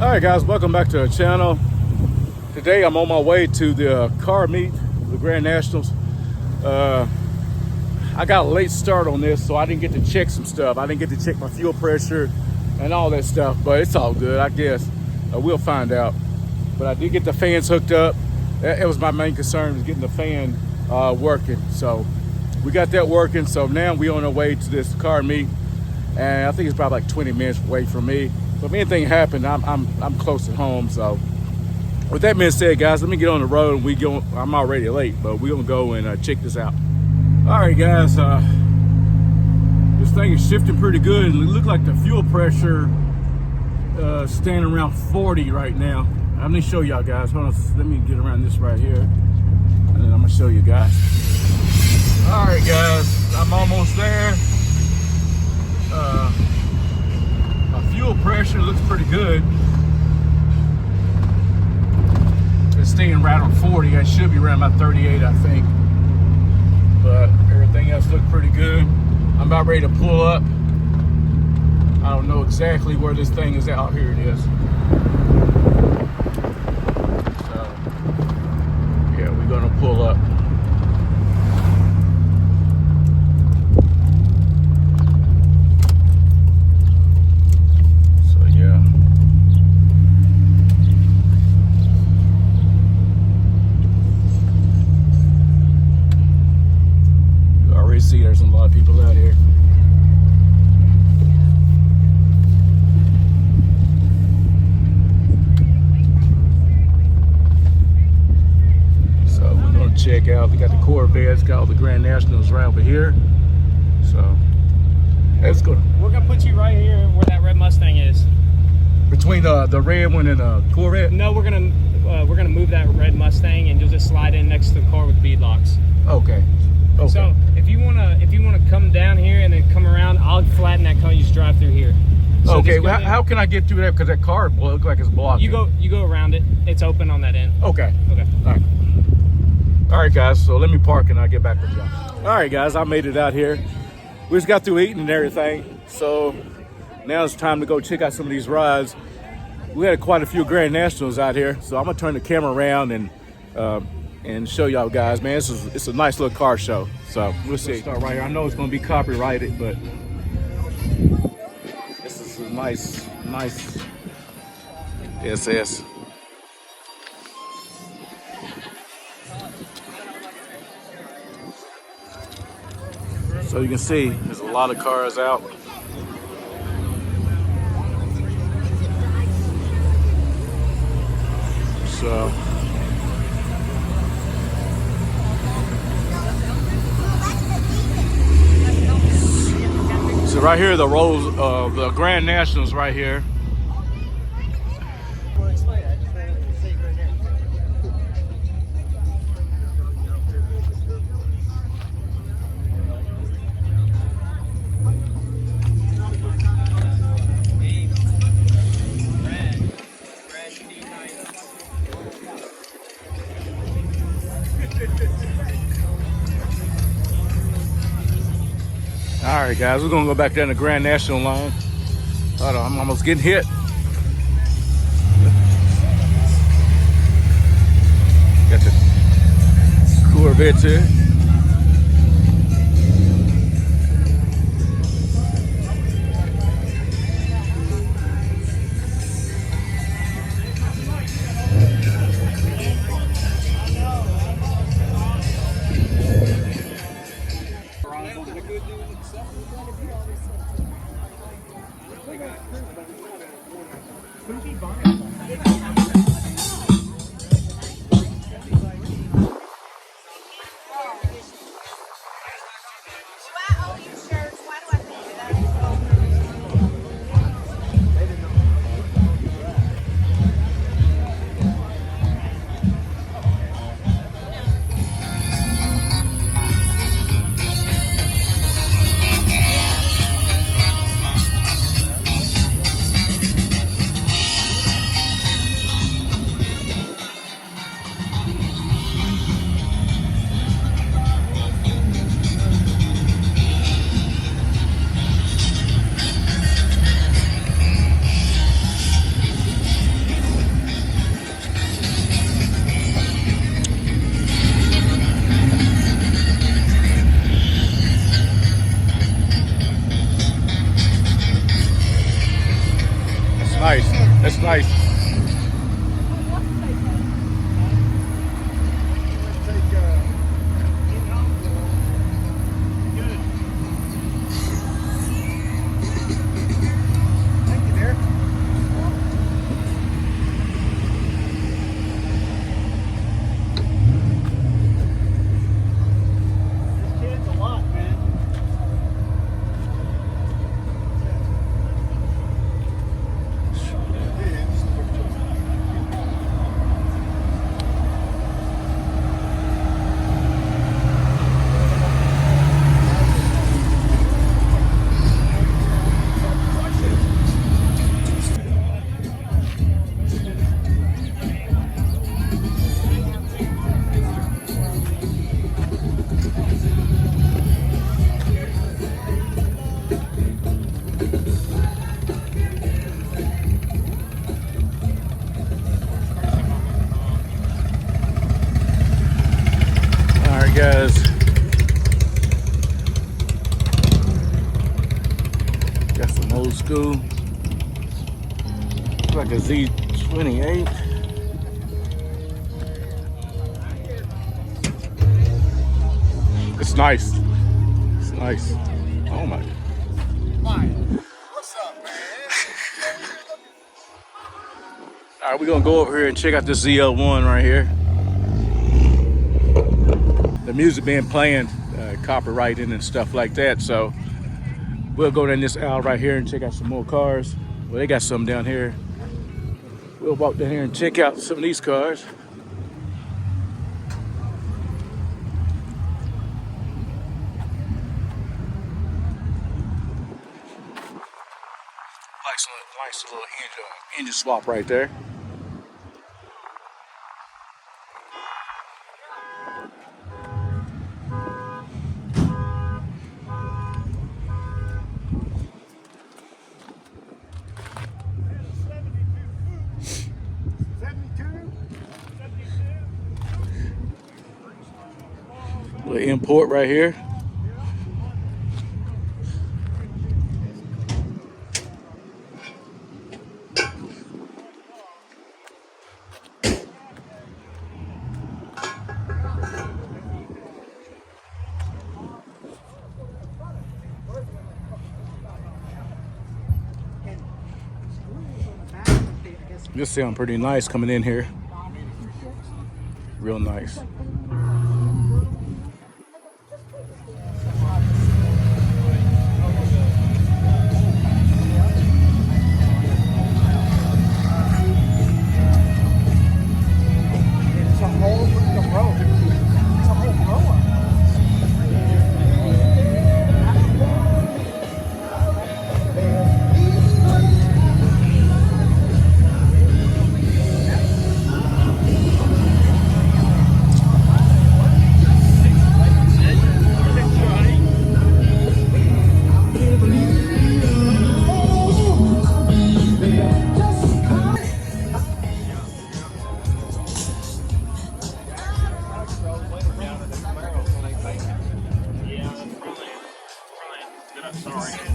All right, guys, welcome back to our channel. Today I'm on my way to the car meet, the Grand Nationals. I got a late start on this, so I didn't get to check some stuff. I didn't get to check my fuel pressure and all that stuff, but it's all good, I guess. We'll find out. But I did get the fans hooked up. That was my main concern, was getting the fan working. So we got that working. So now we on our way to this car meet, and I think it's probably like 20 minutes away from me. So if anything happened, I'm close at home. So with that being said, guys, let me get on the road. I'm already late, but we're gonna go and check this out. All right, guys, this thing is shifting pretty good. It looks like the fuel pressure standing around 40 right now. Let me show y'all guys. Hold on, let me get around this right here, and then I'm gonna show you guys. All right, guys, I'm almost there. My fuel pressure looks pretty good. It's staying right on 40. I should be around about 38, I think. But everything else looked pretty good. I'm about ready to pull up. I don't know exactly where this thing is at. Oh, here it is. So, yeah, we're gonna pull up. So, yeah. You already see there's a lot of people out here. Check out, we got the Corvettes, got all the Grand Nationals right over here. So let's go. We're gonna put you right here where that red Mustang is. Between the red one and the Corvette? No, we're gonna move that red Mustang and you'll just slide in next to the car with the bead locks. Okay. Okay. So if you wanna come down here and then come around, I'll flatten that cone. You just drive through here. So okay. Well, how can I get through that? Because that car looks like it's blocked. You go around it. It's open on that end. Okay. Okay. All right. All right, guys, so let me park and I'll get back with you. All right, guys, I made it out here. We just got through eating and everything, so now it's time to go check out some of these rides. We had quite a few Grand Nationals out here, so I'm gonna turn the camera around and show y'all guys. Man, it's a nice little car show, so we'll see. Start right here. I know it's gonna be copyrighted, but this is a nice SS. So you can see there's a lot of cars out. So right here, the rows of the Grand Nationals right here. All right, guys, we're gonna go back down the Grand National line. Hold on, I'm almost getting hit. Got the Corvettes here. nice. That's nice. Guys, got some old school, like a Z28. It's nice. It's nice. Oh my. What's up, man? All right, we're gonna go over here and check out this ZL1 right here. The music being playing, copyrighted and stuff like that. So we'll go down this aisle right here and check out some more cars. Well, they got some down here. We'll walk down here and check out some of these cars. Nice little engine swap right there. Little import right here. This sound pretty nice coming in here. Real nice.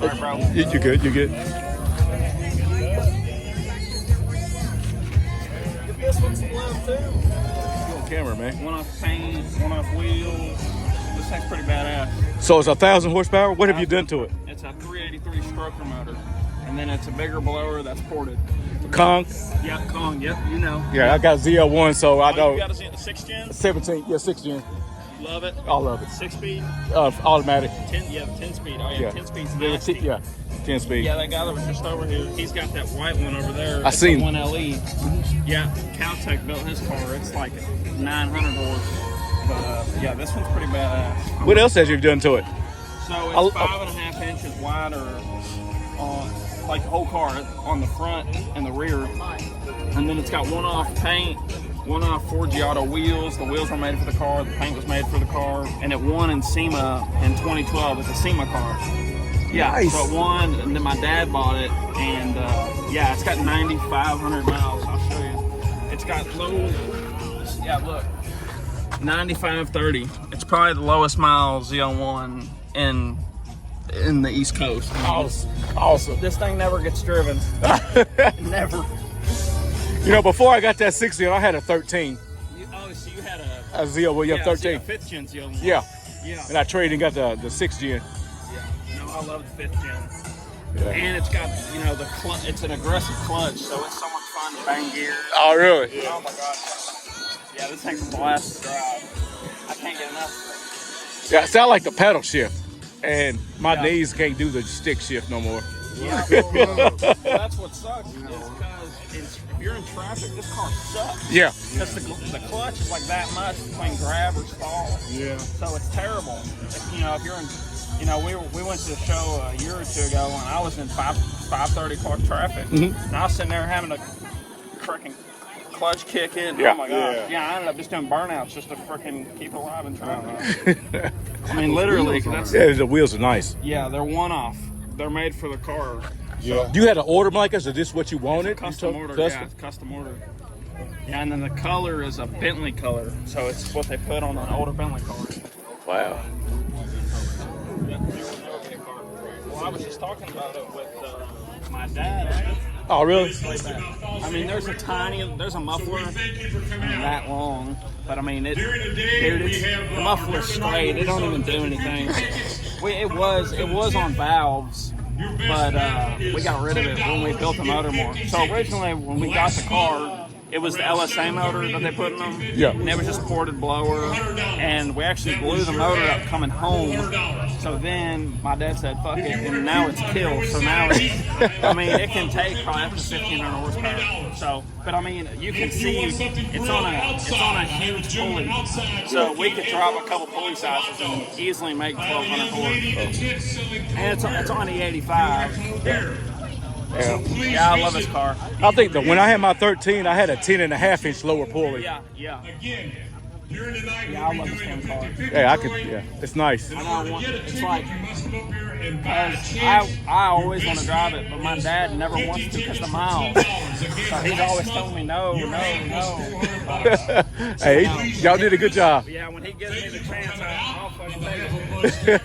Sorry, bro. You're good, you're good. This one's love too. You on camera, man. One off paint, one off wheels. This thing's pretty badass. So it's 1,000 horsepower? What have you done to it? It's a 383 stroker motor. And then it's a bigger blower that's ported. Kong? Yeah, Kong, yep, you know. Yeah, I got ZL1, so I know. You got a 6th gen? 17, yeah, 6th gen. Love it. I love it. 6-speed? Automatic. 10 speed. Oh yeah, 10 speed's nasty. Yeah, 10 speed. Yeah, that guy that was just over here, he's got that white one over there. I seen 1LE. Yeah, Caltech built his car. It's like 900 horse. But yeah, this one's pretty badass. What else has you done to it? So it's 5.5 inches wider on like the whole car on the front and the rear, and then it's got one off paint, one off 4G Auto wheels. The wheels were made for the car, the paint was made for the car, and it won in SEMA in 2012. It's a SEMA car. Yeah, nice. So it won, and then my dad bought it, and yeah, it's got 9,500 miles. I'll show you. It's got low, yeah, look, 9530. It's probably the lowest miles ZL1 in in the East Coast. Awesome. This thing never gets driven. Never. You know, before I got that 60, I had a 13. So you had A Zio, well, yeah, 13. So 5th gen Zio. Yeah. Yeah. And I traded and got the 6th gen. Yeah. No, I love the 5th gen. Yeah. And it's got, you know, it's an aggressive clutch, so it's so much fun to bang gears. Oh, really? Oh my God. Yeah, this thing's a blast to drive. I can't get enough of it. Yeah, so I like the pedal shift, and my knees can't do the stick shift no more. Yeah, well, that's what sucks. Is because if you're in traffic, this car sucks. Yeah. Because the clutch is like that much between grab or stall. Yeah. So it's terrible. If you're in, we went to a show a year or two ago, and I was in 530 car traffic, and I was sitting there having a freaking clutch kick in. Yeah. Oh my God. Yeah, I ended up just doing burnouts just to freaking keep alive in traffic. I mean, literally. The wheels are nice. Yeah, they're one-off. They're made for the car. Yeah. You had to order them like us, or this what you wanted? Custom order. Yeah, it's custom order. Yeah, and then the color is a Bentley color, so it's what they put on an older Bentley car. Wow. Well, I was just talking about it with my dad. Oh, really? I mean, there's a muffler that long, but I mean, the muffler's straight. It don't even do anything. It was on valves, but we got rid of it when we built the motor more. So originally, when we got the car, it was the LSA motor that they put in them. Yeah. And it was just ported blower, and we actually blew the motor up coming home. So then my dad said, "Fuck it," and now it's killed. So now it can take probably up to 1,500 horsepower. So, but I mean, you can see it's on a huge pulley. So we could drop a couple pulley sizes and easily make 1,200 horse. And it's on the 85. Yeah, I love this car. I think that when I had my 13, I had a 10.5-inch lower pulley. Yeah. Yeah, I love this damn car. Yeah, it's nice. It's like, I always want to drive it, but my dad never wants to because of the miles. So he's always telling me no. Hey, y'all did a good job. Yeah, when he gives me the chance, I'll fucking take it.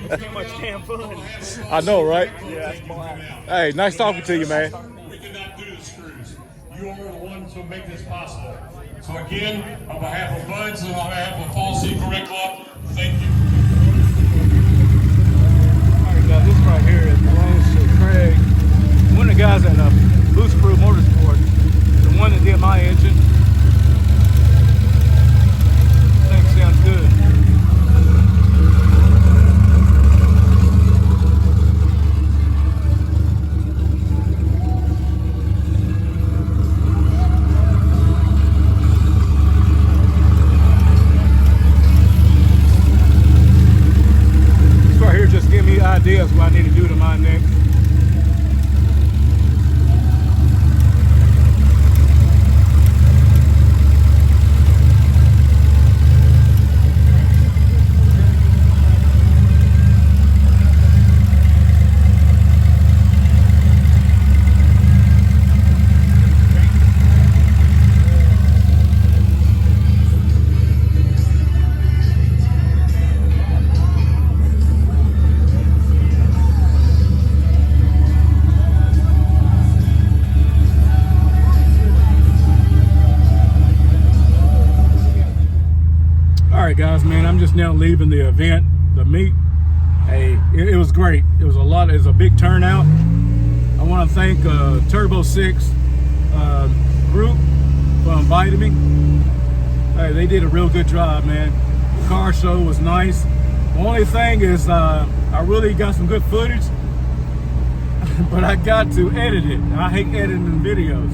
It's too much damn fun. I know, right? Yeah, it's black. Hey, nice talking to you, man. We cannot do this, crews. You are the ones who make this possible. So again, on behalf of Buds and on behalf of Fall Sea Correct Club, thank you. All right, guys, this right here belongs to Craig, one of the guys at Boost Crew Motorsport, the one that did my engine. Thing sounds good. Right here just give me ideas what I need to do to mine next. Alright guys, man, I'm just now leaving the event, the meet. Hey, it was great. It was a big turnout. I want to thank Turbo 6 group for inviting me. Hey, they did a real good job, man. The car show was nice. The only thing is I really got some good footage, but I got to edit it. I hate editing videos.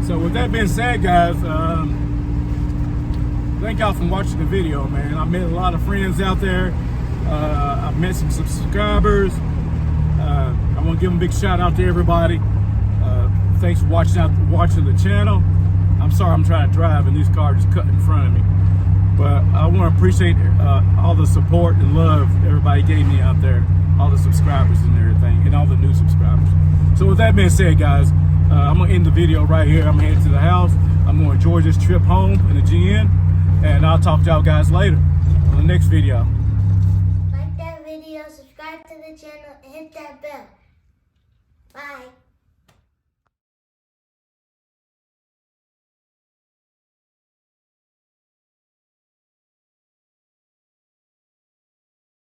So with that being said, guys, thank y'all for watching the video, man. I met a lot of friends out there. I met some subscribers. I want to give them a big shout out to everybody. Thanks for watching the channel. I'm sorry I'm trying to drive and these cars just cut in front of me. But I want to appreciate all the support and love everybody gave me out there. All the subscribers and everything, and all the new subscribers. So with that being said, guys, I'm going to end the video right here. I'm heading to the house. I'm going to enjoy this trip home in the GN. And I'll talk to y'all guys later on the next video.